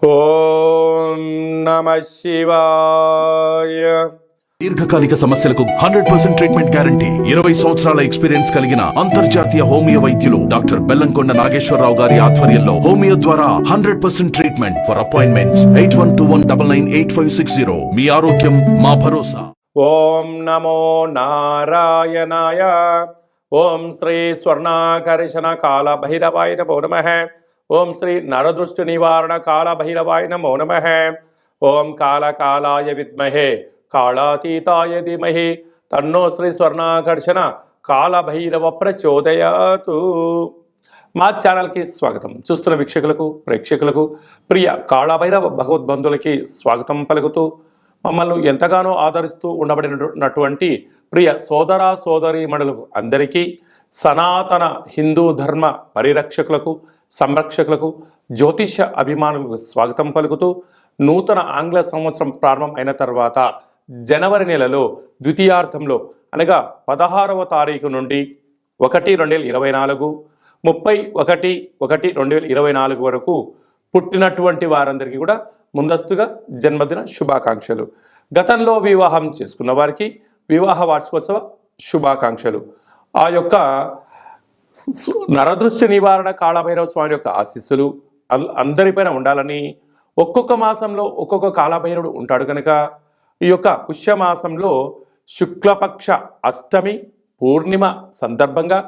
ఓం నమ శివాయ. దీర్ఘకాలిక సమస్యలకు 100% ట్రీట్మెంట్ గ్యారంటీ. 20 సంవత్సరాల ఎక్స్పీరియన్స్ కలిగిన అంతర్జాతీయ హోమియో వైద్యులు డాక్టర్ బెల్లంకొండ నాగేశ్వరరావు గారి ఆధ్వర్యంలో హోమియో ద్వారా 100% ట్రీట్మెంట్. For appointments 8121998560. మీ ఆరోగ్యం మా భరోసా. ఓం నమో నారాయణాయ. ఓం శ్రీ స్వర్ణాకర్షణ కాల భైరవాయ నమో నమః. ఓం శ్రీ నరదృష్టి నివారణ కాల భైరవాయ నమో నమః. ఓం కాళకాలాయ విద్మహే కాళాతీతాయ ధీమహి తన్నో శ్రీ స్వర్ణాకర్షణ కాళభైరవ ప్రచోదయాతు. మా ఛానల్కి స్వాగతం. చూస్తున్న వీక్షకులకు ప్రేక్షకులకు ప్రియ కాళభైరవ భగవద్బంధులకి స్వాగతం పలుకుతూ మమ్మల్ని ఎంతగానో ఆదరిస్తూ ఉండబడినటువంటి ప్రియ సోదర సోదరీమణులకు అందరికీ, సనాతన హిందూ ధర్మ పరిరక్షకులకు సంరక్షకులకు జ్యోతిష అభిమానులకు స్వాగతం పలుకుతూ నూతన ఆంగ్ల సంవత్సరం ప్రారంభం అయిన తర్వాత జనవరి నెలలో ద్వితీయార్థంలో అనగా 16వ తారీఖు నుండి 1/2024, 31/1/2024 వరకు పుట్టినటువంటి వారందరికీ కూడా ముందస్తుగా జన్మదిన శుభాకాంక్షలు. గతంలో వివాహం చేసుకున్న వారికి వివాహ వార్షికోత్సవ శుభాకాంక్షలు. ఆ యొక్క నరదృష్టి నివారణ కాళభైరవ స్వామి యొక్క ఆశీస్సులు అందరిపైన ఉండాలని, ఒక్కొక్క మాసంలో ఒక్కొక్క కాళభైరవుడు ఉంటాడు కనుక ఈ యొక్క పుష్యమాసంలో శుక్లపక్ష అష్టమి పూర్ణిమ సందర్భంగా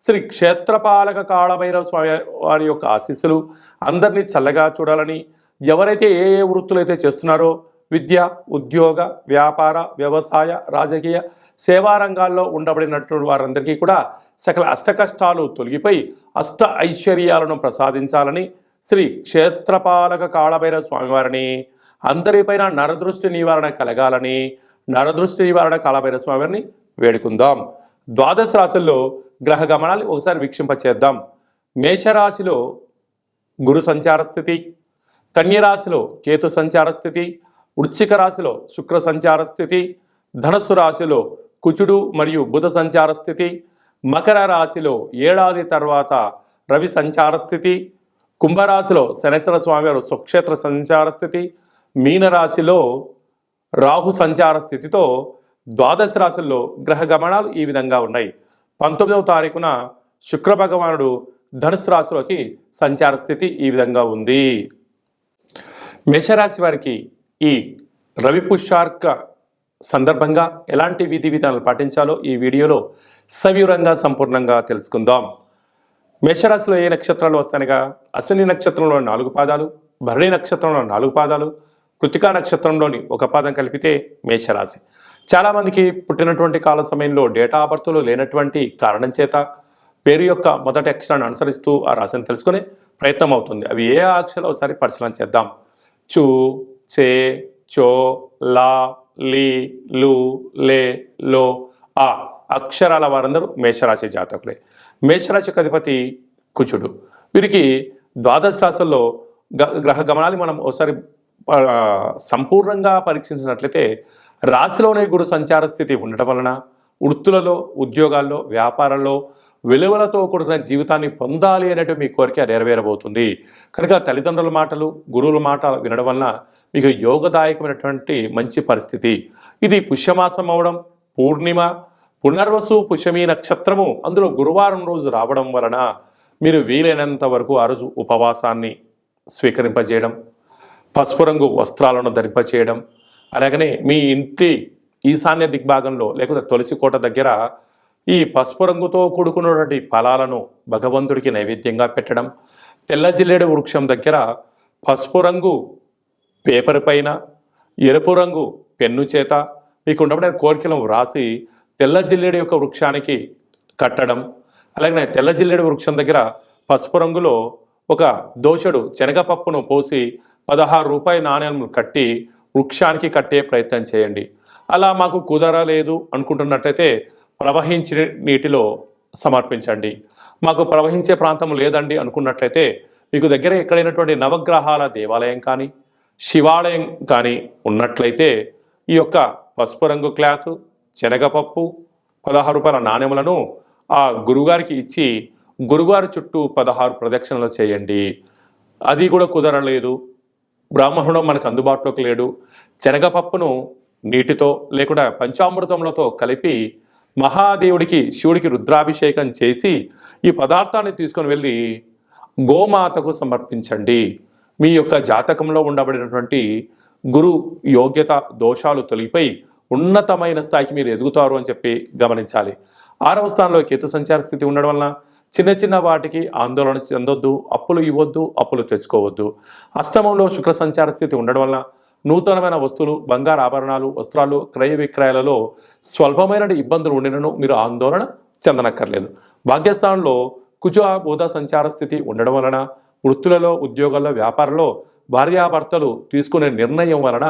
శ్రీ క్షేత్రపాలక కాళభైరవ స్వామి వారి యొక్క ఆశీస్సులు అందరినీ చల్లగా చూడాలని, ఎవరైతే ఏ ఏ వృత్తులైతే చేస్తున్నారో విద్య, ఉద్యోగ, వ్యాపార, వ్యవసాయ, రాజకీయ, సేవా రంగాల్లో ఉండబడినటువంటి వారందరికీ కూడా సకల అష్టకష్టాలు తొలగిపోయి అష్ట ఐశ్వర్యాలను ప్రసాదించాలని శ్రీ క్షేత్రపాలక కాళభైరవ స్వామివారిని, అందరిపైన నరదృష్టి నివారణ కలగాలని నరదృష్టి నివారణ కాళభైరవ స్వామివారిని వేడుకుందాం. ద్వాదశ రాశుల్లో గ్రహ గమనాలు ఒకసారి వీక్షింపచేద్దాం. మేషరాశిలో గురు సంచార స్థితి, కన్యరాశిలో కేతు సంచార స్థితి, వృశ్చిక రాశిలో శుక్ర సంచార స్థితి, ధనస్సు రాశిలో కుజుడు మరియు బుధ సంచార స్థితి, మకర రాశిలో ఏడాది తర్వాత రవి సంచార స్థితి, కుంభరాశిలో శనేశ్వర స్వామివారు స్వక్షేత్ర సంచార స్థితి, మీనరాశిలో రాహు సంచార స్థితితో ద్వాదశ రాశుల్లో గ్రహ గమనాలు ఈ విధంగా ఉన్నాయి. 19వ తారీఖున శుక్ర భగవానుడు ధనుసు రాశిలోకి సంచార స్థితి ఈ విధంగా ఉంది. మేషరాశి వారికి ఈ రవి పుష్యార్క సందర్భంగా ఎలాంటి విధి విధానాలు పాటించాలో ఈ వీడియోలో సవివరంగా సంపూర్ణంగా తెలుసుకుందాం. మేషరాశిలో ఏ నక్షత్రాలు వస్తాయనగా అశ్విని నక్షత్రంలో 4 పాదాలు, భరణి నక్షత్రంలో 4 పాదాలు, కృతికా నక్షత్రంలోని 1 పాదం కలిపితే మేషరాశి. చాలామందికి పుట్టినటువంటి కాల సమయంలో డేటా ఆఫ్ బర్త్లు లేనటువంటి కారణం చేత పేరు యొక్క మొదటి అక్షరాన్ని అనుసరిస్తూ ఆ రాశిని తెలుసుకునే ప్రయత్నం అవుతుంది. అవి ఏ అక్షరాలు ఒకసారి పరిశీలన చేద్దాం. చు, చే, చో, లా, లి, లు, లే, లో, ఆ అక్షరాల వారందరూ మేషరాశి జాతకులే. మేషరాశి అధిపతి కుజుడు. వీరికి ద్వాదశ రాశుల్లో గ్రహ గమనాలు మనం ఒకసారి సంపూర్ణంగా పరీక్షించినట్లయితే రాశిలోనే గురు సంచార స్థితి ఉండటం వలన వృత్తులలో, ఉద్యోగాల్లో, వ్యాపారాల్లో విలువలతో కూడిన జీవితాన్ని పొందాలి అనేటు మీ కోరిక నెరవేరబోతుంది. కనుక తల్లిదండ్రుల మాటలు, గురువుల మాట వినడం వలన మీకు యోగదాయకమైనటువంటి మంచి పరిస్థితి. ఇది పుష్యమాసం అవడం, పూర్ణిమ, పునర్వసు, పుష్యమీ నక్షత్రము, అందులో గురువారం రోజు రావడం వలన మీరు వీలైనంత వరకు ఆ రోజు ఉపవాసాన్ని స్వీకరింపజేయడం, పసుపు రంగు వస్త్రాలను ధరింపచేయడం, అలాగనే మీ ఇంటి ఈశాన్య దిగ్భాగంలో లేకపోతే తులసి కోట దగ్గర ఈ పసుపు రంగుతో కూడుకున్నటువంటి ఫలాలను భగవంతుడికి నైవేద్యంగా పెట్టడం, తెల్ల జిల్లేడు వృక్షం దగ్గర పసుపు రంగు పేపర్ పైన ఎరుపు రంగు పెన్ను చేత మీకు ఉండబడిన కోరికలను వ్రాసి తెల్ల జిల్లేడు యొక్క వృక్షానికి కట్టడం, అలాగే తెల్ల జిల్లేడు వృక్షం దగ్గర పసుపు రంగులో ఒక దోషుడు శనగపప్పును పోసి 16 రూపాయి నాణ్యాలను కట్టి వృక్షానికి కట్టే ప్రయత్నం చేయండి. అలా మాకు కుదరలేదు అనుకుంటున్నట్లయితే ప్రవహించే నీటిలో సమర్పించండి. మాకు ప్రవహించే ప్రాంతం లేదండి అనుకున్నట్లయితే మీకు దగ్గర ఎక్కడైనటువంటి నవగ్రహాల దేవాలయం కానీ శివాలయం కానీ ఉన్నట్లయితే ఈ యొక్క పసుపు రంగు క్లాత్, శనగపప్పు, 16 రూపాయల నాణ్యములను ఆ గురుగారికి ఇచ్చి గురుగారి చుట్టూ 16 ప్రదక్షిణలు చేయండి. అది కూడా కుదరలేదు బ్రాహ్మణుడు మనకు అందుబాటులోకి లేడు, శనగపప్పును నీటితో లేకుండా పంచామృతములతో కలిపి మహాదేవుడికి శివుడికి రుద్రాభిషేకం చేసి ఈ పదార్థాన్ని తీసుకొని వెళ్ళి గోమాతకు సమర్పించండి. మీ యొక్క జాతకంలో ఉండబడినటువంటి గురు యోగ్యత దోషాలు తొలగిపోయి ఉన్నతమైన స్థాయికి మీరు ఎదుగుతారు అని చెప్పి గమనించాలి. 6వ స్థానంలో కేతు సంచార స్థితి ఉండడం వలన చిన్న చిన్న వాటికి ఆందోళన చెందొద్దు, అప్పులు ఇవ్వద్దు, అప్పులు తెచ్చుకోవద్దు. అష్టమంలో శుక్ర సంచార స్థితి ఉండడం వలన నూతనమైన వస్తువులు, బంగారు ఆభరణాలు, వస్త్రాలు క్రయ విక్రయాలలో స్వల్పమైన ఇబ్బందులు ఉండినను మీరు ఆందోళన చెందనక్కర్లేదు. భాగ్యస్థానంలో కుజ బుధ సంచార స్థితి ఉండడం వలన వృత్తులలో, ఉద్యోగాల్లో, వ్యాపారంలో భార్యాభర్తలు తీసుకునే నిర్ణయం వలన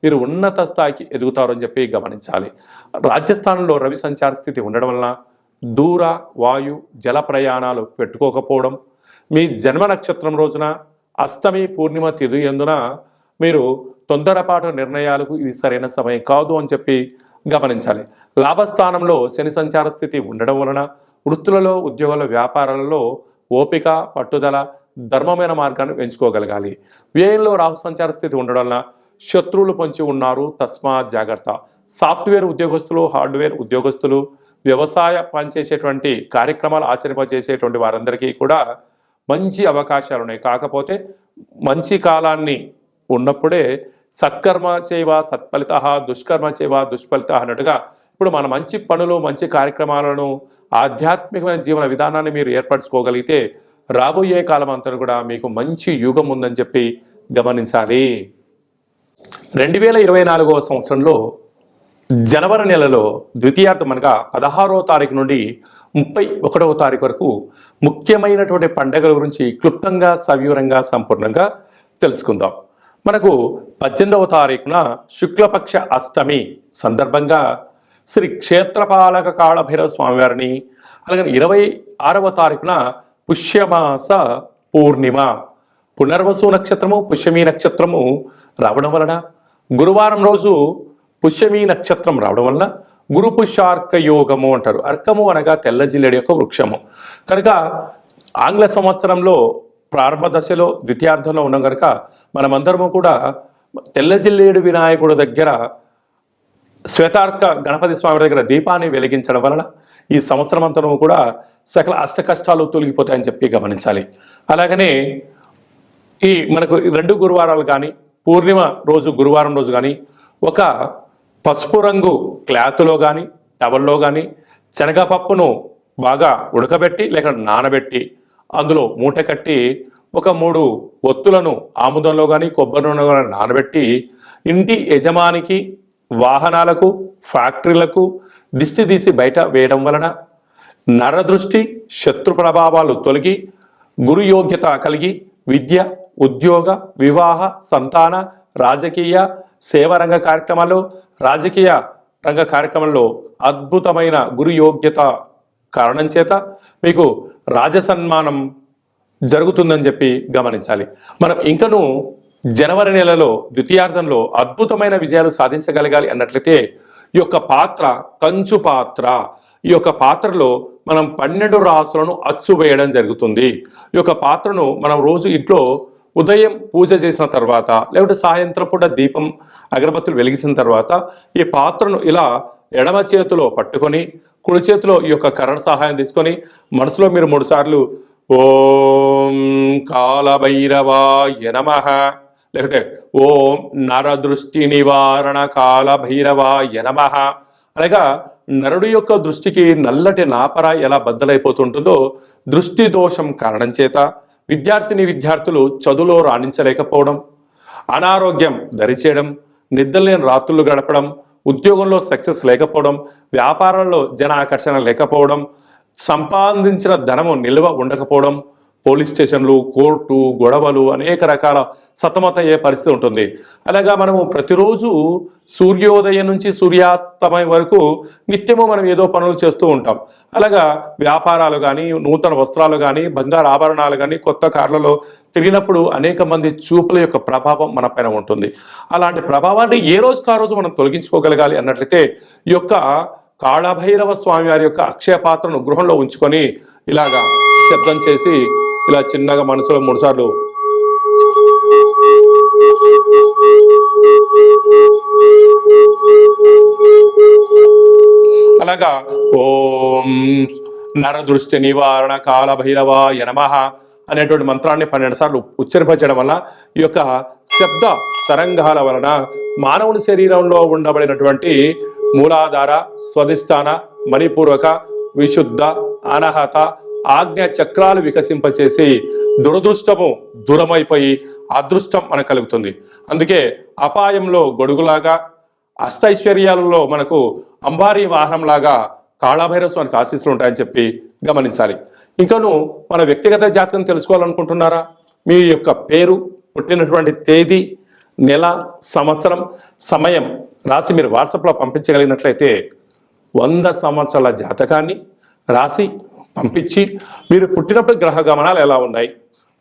మీరు ఉన్నత స్థాయికి ఎదుగుతారు అని చెప్పి గమనించాలి. రాజ్యస్థానంలో రవి సంచార స్థితి ఉండడం వలన దూర వాయు జల ప్రయాణాలు పెట్టుకోకపోవడం, మీ జన్మ నక్షత్రం రోజున అష్టమి పూర్ణిమ తిథి యందున మీరు తొందరపాటు నిర్ణయాలకు ఇది సరైన సమయం కాదు అని చెప్పి గమనించాలి. లాభస్థానంలో శని సంచార స్థితి ఉండడం వలన వృత్తులలో, ఉద్యోగాల, వ్యాపారాలలో ఓపిక, పట్టుదల, ధర్మమైన మార్గాన్ని ఎంచుకోగలగాలి. వ్యయంలో రాహు సంచార స్థితి ఉండడం వలన శత్రువులు పొంచి ఉన్నారు, తస్మాత్ జాగ్రత్త. సాఫ్ట్వేర్ ఉద్యోగస్తులు, హార్డ్వేర్ ఉద్యోగస్తులు, వ్యవసాయ పనిచేసేటువంటి కార్యక్రమాలు ఆచరింపజేసేటువంటి వారందరికీ కూడా మంచి అవకాశాలు ఉన్నాయి. కాకపోతే మంచి కాలాన్ని ఉన్నప్పుడే సత్కర్మ చేవ సత్ఫలిత, దుష్కర్మ చేవ దుష్ఫలిత అన్నట్టుగా ఇప్పుడు మన మంచి పనులు, మంచి కార్యక్రమాలను, ఆధ్యాత్మికమైన జీవన విధానాన్ని మీరు ఏర్పరచుకోగలిగితే రాబోయే కాలం అంతా కూడా మీకు మంచి యుగం ఉందని చెప్పి గమనించాలి. 2024వ సంవత్సరంలో జనవరి నెలలో ద్వితీయార్థం అనగా 16వ తారీఖు నుండి 31వ తారీఖు వరకు ముఖ్యమైనటువంటి పండుగల గురించి క్లుప్తంగా, సవివరంగా, సంపూర్ణంగా తెలుసుకుందాం. మనకు 18వ తారీఖున శుక్లపక్ష అష్టమి సందర్భంగా శ్రీ క్షేత్రపాలక కాళభైరవ స్వామివారిని, అలాగే 26వ తారీఖున పుష్యమాస పూర్ణిమ, పునర్వసు నక్షత్రము, పుష్యమీ నక్షత్రము రావడం వలన గురువారం రోజు పుష్యమీ నక్షత్రం రావడం వలన గురు పుష్యార్క యోగము అంటారు. అర్కము అనగా తెల్ల జిల్లేడు యొక్క వృక్షము. కనుక ఆంగ్ల సంవత్సరంలో ప్రారంభ దశలో ద్వితీయార్థంలో ఉన్నాం కనుక మనమందరము కూడా తెల్ల జిల్లేడు వినాయకుడు దగ్గర, శ్వేతార్క గణపతి స్వామి దగ్గర దీపాన్ని వెలిగించడం వలన ఈ సంవత్సరం అంతా కూడా సకల అష్ట కష్టాలు తొలగిపోతాయని చెప్పి గమనించాలి. అలాగనే ఈ మనకు 2 గురువారాలు కానీ, పూర్ణిమ రోజు గురువారం రోజు కానీ ఒక పసుపు రంగు క్లాత్లో కానీ, టవల్లో కానీ శనగపప్పును బాగా ఉడకబెట్టి లేక నానబెట్టి అందులో మూట కట్టి ఒక 3 ఒత్తులను ఆముదంలో కానీ, కొబ్బరి నూనెలో కానీ నానబెట్టి ఇంటి యజమానికి, వాహనాలకు, ఫ్యాక్టరీలకు దిష్టి తీసి బయట వేయడం వలన నరదృష్టి, శత్రు ప్రభావాలు తొలగి గురు యోగ్యత కలిగి విద్య, ఉద్యోగ, వివాహ, సంతాన, రాజకీయ, సేవారంగ కార్యక్రమాలు, రాజకీయ రంగ కార్యక్రమంలో అద్భుతమైన గురు యోగ్యత కారణం చేత మీకు రాజసన్మానం జరుగుతుందని చెప్పి గమనించాలి. మనం ఇంకనూ జనవరి నెలలో ద్వితీయార్థంలో అద్భుతమైన విజయాలు సాధించగలగాలి అన్నట్లయితే ఈ యొక్క పాత్ర కంచు పాత్ర, ఈ యొక్క పాత్రలో మనం 12 రాసులను అచ్చు వేయడం జరుగుతుంది. ఈ యొక్క పాత్రను మనం రోజు ఇంట్లో ఉదయం పూజ చేసిన తర్వాత లేకపోతే సాయంత్రం పూట దీపం, అగరబత్తులు వెలిగించిన తర్వాత ఈ పాత్రను ఇలా ఎడమ చేతిలో పట్టుకొని కుడి చేతిలో ఈ యొక్క కరణ సహాయం తీసుకొని మనసులో మీరు 3 సార్లు ఓం కాలభైరవాయ నమః, లేకపోతే ఓం నరదృష్టి నివారణ కాలభైరవాయ నమః, అనగా నరుడి యొక్క దృష్టికి నల్లటి నాపర ఎలా బద్దలైపోతుంటుందో దృష్టి దోషం కారణం చేత విద్యార్థులు చదువులో రాణించలేకపోవడం, అనారోగ్యం దరిచేయడం, నిద్రలేని రాత్రులు గడపడం, ఉద్యోగంలో సక్సెస్ లేకపోవడం, వ్యాపారంలో జన ఆకర్షణ లేకపోవడం, సంపాదించిన ధనము నిల్వ ఉండకపోవడం, పోలీస్ స్టేషన్లు, కోర్టు, గొడవలు, అనేక రకాల సతమతయ్యే పరిస్థితి ఉంటుంది. అలాగా మనము ప్రతిరోజు సూర్యోదయం నుంచి సూర్యాస్తమయం వరకు నిత్యము మనం ఏదో పనులు చేస్తూ ఉంటాం. అలాగా వ్యాపారాలు కానీ, నూతన వస్త్రాలు కానీ, బంగారు ఆభరణాలు కానీ, కొత్త కార్లలో తిరిగినప్పుడు అనేక మంది చూపుల యొక్క ప్రభావం మన పైన ఉంటుంది. అలాంటి ప్రభావాన్ని ఏ రోజుకు ఆ రోజు మనం తొలగించుకోగలగాలి అన్నట్లయితే ఈ యొక్క కాళభైరవ స్వామి వారి యొక్క అక్షయ పాత్రను గృహంలో ఉంచుకొని ఇలాగా శబ్దం చేసి ఇలా చిన్నగా మనసులో 3 సార్లు అలాగా ఓం నరదృష్టి నివారణ కాలభైరవాయ నమః అనేటువంటి మంత్రాన్ని 12 సార్లు ఉచ్చరింపజేయడం వల్ల ఈ యొక్క శబ్ద తరంగాల వలన మానవుని శరీరంలో ఉండబడినటువంటి మూలాధార, స్వధిష్టాన, మణిపూర్వక, విశుద్ధ, అనహత, ఆజ్ఞ చక్రాలు వికసింపచేసి దురదృష్టము దూరమైపోయి అదృష్టం మనకు కలుగుతుంది. అందుకే అపాయంలో గొడుగులాగా, అష్టైశ్వర్యాలలో మనకు అంబారీ వాహనంలాగా కాళభైరవ స్వామికి ఆశీస్సులు ఉంటాయని చెప్పి గమనించాలి. ఇంకను మన వ్యక్తిగత జాతకం తెలుసుకోవాలనుకుంటున్నారా? మీ యొక్క పేరు, పుట్టినటువంటి తేదీ, నెల, సంవత్సరం, సమయం రాసి మీరు వాట్సాప్లో పంపించగలిగినట్లయితే 100 సంవత్సరాల జాతకాన్ని రాసి పంపించి మీరు పుట్టినప్పుడు గ్రహ గమనాలు ఎలా ఉన్నాయి,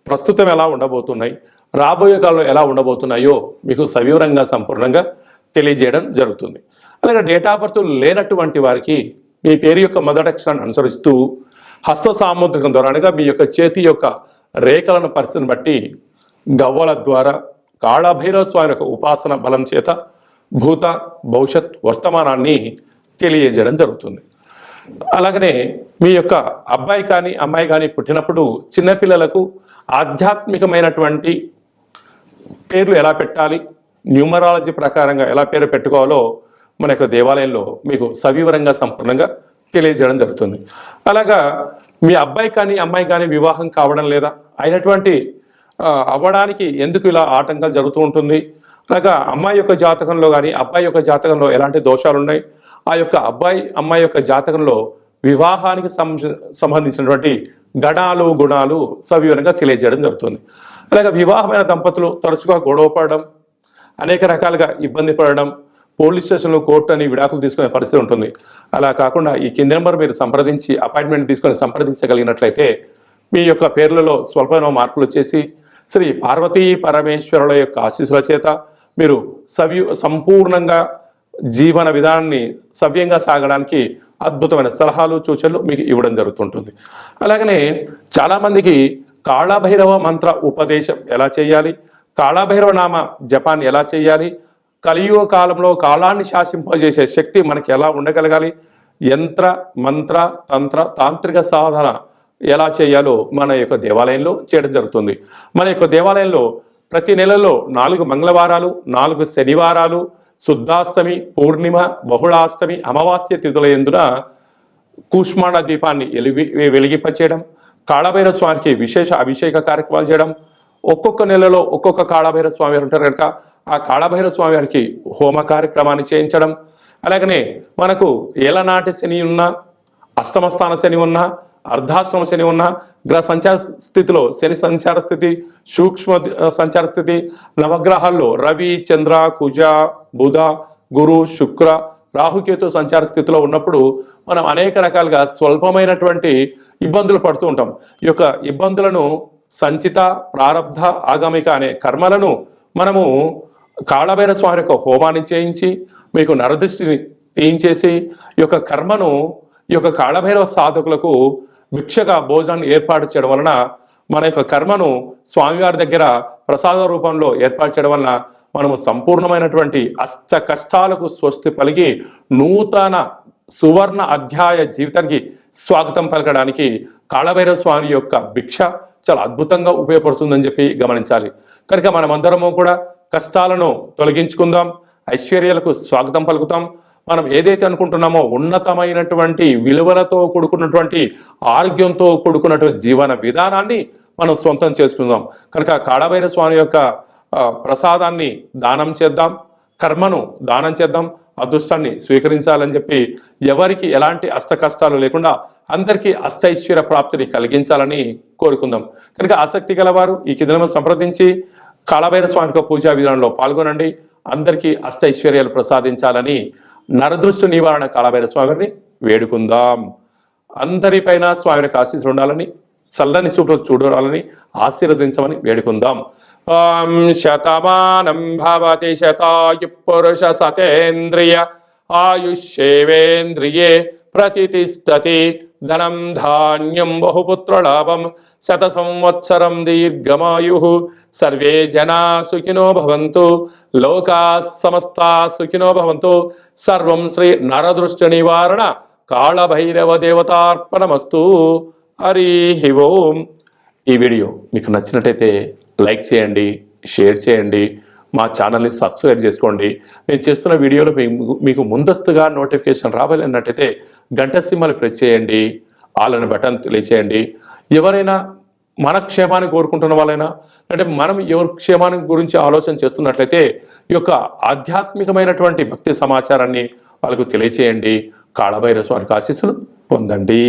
ప్రస్తుతం ఎలా ఉండబోతున్నాయి, రాబోయే కాలంలో ఎలా ఉండబోతున్నాయో మీకు సవివరంగా సంపూర్ణంగా తెలియజేయడం జరుగుతుంది. అలాగే డేట్ ఆఫ్ బర్త్ లేనటువంటి వారికి మీ పేరు యొక్క మొదటి అక్షరాన్ని అనుసరిస్తూ హస్త సాముద్రికం ద్వారా అనగా మీ యొక్క చేతి యొక్క రేఖలను పరిస్థితిని బట్టి గవ్వల ద్వారా కాళభైరవ స్వామి యొక్క ఉపాసన బలం చేత భూత, భవిష్యత్, వర్తమానాన్ని తెలియజేయడం జరుగుతుంది. అలాగనే మీ యొక్క అబ్బాయి కానీ అమ్మాయి కానీ పుట్టినప్పుడు చిన్నపిల్లలకు ఆధ్యాత్మికమైనటువంటి పేర్లు ఎలా పెట్టాలి, న్యూమరాలజీ ప్రకారంగా ఎలా పేరు పెట్టుకోవాలో మన యొక్క దేవాలయంలో మీకు సవివరంగా సంపూర్ణంగా తెలియజేయడం జరుగుతుంది. అలాగా మీ అబ్బాయి కానీ అమ్మాయి కానీ వివాహం కావడం లేదా అయినటువంటి అవ్వడానికి ఎందుకు ఇలా ఆటంకాలు జరుగుతూ ఉంటుంది, అలాగా అమ్మాయి యొక్క జాతకంలో కానీ అబ్బాయి యొక్క జాతకంలో ఎలాంటి దోషాలు ఉన్నాయి, ఆ యొక్క అబ్బాయి అమ్మాయి యొక్క జాతకంలో వివాహానికి సంబంధించినటువంటి గణాలు గుణాలు సవివరంగా తెలియజేయడం జరుగుతుంది. అలాగే వివాహమైన దంపతులు తరచుగా గొడవ పడడం, అనేక రకాలుగా ఇబ్బంది పడడం, పోలీస్ స్టేషన్లో కోర్టు అని విడాకులు తీసుకునే పరిస్థితి ఉంటుంది. అలా కాకుండా ఈ కింది నెంబర్ మీరు సంప్రదించి అపాయింట్మెంట్ తీసుకొని సంప్రదించగలిగినట్లయితే మీ యొక్క పేర్లలో స్వల్పమైన మార్పులు చేసి శ్రీ పార్వతీ పరమేశ్వరుల యొక్క ఆశీస్సుల చేత మీరు సంపూర్ణంగా జీవన విధానాన్ని సవ్యంగా సాగడానికి అద్భుతమైన సలహాలు సూచనలు మీకు ఇవ్వడం జరుగుతుంటుంది. అలాగనే చాలామందికి కాళభైరవ మంత్ర ఉపదేశం ఎలా చేయాలి, కాళభైరవ నామ జపాన్ని ఎలా చేయాలి, కలియుగ కాలంలో కాలాన్ని శాసింపజేసే శక్తి మనకి ఎలా ఉండగలగాలి, యంత్ర మంత్ర తంత్ర తాంత్రిక సాధన ఎలా చేయాలో మన యొక్క దేవాలయంలో చేయడం జరుగుతుంది. మన యొక్క దేవాలయంలో ప్రతి నెలలో 4 మంగళవారాలు, 4 శనివారాలు, శుద్ధాష్టమి, పూర్ణిమ, బహుళాష్టమి, అమావాస్య తిథుల యందున కూష్మాండ దీపాన్ని వెలిగింపచేయడం, కాళభైరవ స్వామికి విశేష అభిషేక కార్యక్రమాలు చేయడం, ఒక్కొక్క నెలలో ఒక్కొక్క కాళభైరవ స్వామి వారు ఉంటారు కనుక ఆ కాళభైరవ స్వామి వారికి హోమ కార్యక్రమాన్ని చేయించడం, అలాగనే మనకు ఏలనాటి శని ఉన్నా, అష్టమస్థాన శని ఉన్నా, అర్ధాశ్రమ శని ఉన్నా, గ్రహ సంచార స్థితిలో శని సంచార స్థితి, సూక్ష్మ సంచార స్థితి, నవగ్రహాల్లో రవి, చంద్ర, కుజ, బుధ, గురు, శుక్ర, రాహుకేతు సంచార స్థితిలో ఉన్నప్పుడు మనం అనేక రకాలుగా స్వల్పమైనటువంటి ఇబ్బందులు పడుతూ ఉంటాం. ఈ యొక్క ఇబ్బందులను సంచిత, ప్రారబ్ధ, ఆగమిక అనే కర్మలను మనము కాళభైరవ స్వామి యొక్క హోమాన్ని చేయించి మీకు నరదృష్టిని తీయించేసి ఈ యొక్క కర్మను ఈ యొక్క కాళభైరవ సాధకులకు భిక్షగా భోజనాన్ని ఏర్పాటు చేయడం వలన మన యొక్క కర్మను స్వామివారి దగ్గర ప్రసాద రూపంలో ఏర్పాటు చేయడం వలన మనము సంపూర్ణమైనటువంటి అష్ట కష్టాలకు స్వస్తి పలిగి నూతన సువర్ణ అధ్యాయ జీవితానికి స్వాగతం పలకడానికి కాళభైరవ స్వామి యొక్క భిక్ష చాలా అద్భుతంగా ఉపయోగపడుతుందని చెప్పి గమనించాలి. కనుక మనమందరము కూడా కష్టాలను తొలగించుకుందాం, ఐశ్వర్యాలకు స్వాగతం పలుకుతాం. మనం ఏదైతే అనుకుంటున్నామో ఉన్నతమైనటువంటి విలువలతో కూడుకున్నటువంటి ఆరోగ్యంతో కూడుకున్నటువంటి జీవన విధానాన్ని మనం సొంతం చేసుకుందాం. కనుక కాళభైరవ స్వామి యొక్క ప్రసాదాన్ని దానం చేద్దాం, కర్మను దానం చేద్దాం, అదృష్టాన్ని స్వీకరించాలని చెప్పి ఎవరికి ఎలాంటి అష్ట కష్టాలు లేకుండా అందరికీ అష్టైశ్వర్య ప్రాప్తిని కలిగించాలని కోరుకుందాం. కనుక ఆసక్తి గలవారు ఈ కింద సంప్రదించి కాళభైరవ స్వామి యొక్క పూజా విధానంలో పాల్గొనండి. అందరికీ అష్టైశ్వర్యాలు ప్రసాదించాలని నరదృష్టి నివారణ కాళభైరవ స్వామిని వేడుకుందాం. అందరిపైన స్వామి యొక్క ఆశీస్సులు ఉండాలని, చల్లని చూపులు చూడాలని ఆశీర్వదించమని వేడుకుందాం. ఓం శతమానం భవతి శతాయు పురుష సతేంద్రియ ఆయుష్యేవేంద్రియే ప్రతిష్టతి ధనం ధాన్యం బహుపుత్రలాభం శత సంవత్సరం దీర్ఘమాయు సర్వే జనా సుఖినో భవంతు లోకా సమస్తా సుఖినో భవంతు. సర్వం శ్రీ నరదృష్టి నివారణ కాళభైరవ దేవతార్పణమస్తు. హరి ఓం. ఈ వీడియో మీకు నచ్చినట్టయితే లైక్ చేయండి, షేర్ చేయండి, మా ఛానల్ని సబ్స్క్రైబ్ చేసుకోండి. నేను చేస్తున్న వీడియోలో మీకు ముందస్తుగా నోటిఫికేషన్ రావాలన్నట్టయితే గంట సింబల్ ప్రెస్ చేయండి, ఆల్ అనే బటన్ తెలియచేయండి. ఎవరైనా మన క్షేమాన్ని కోరుకుంటున్న వాళ్ళైనా అంటే మనం ఎవరి క్షేమాన్ని గురించి ఆలోచన చేస్తున్నట్లయితే ఈ యొక్క ఆధ్యాత్మికమైనటువంటి భక్తి సమాచారాన్ని వాళ్ళకు తెలియచేయండి. కాళభైరవ స్వామికి ఆశీస్సులు పొందండి.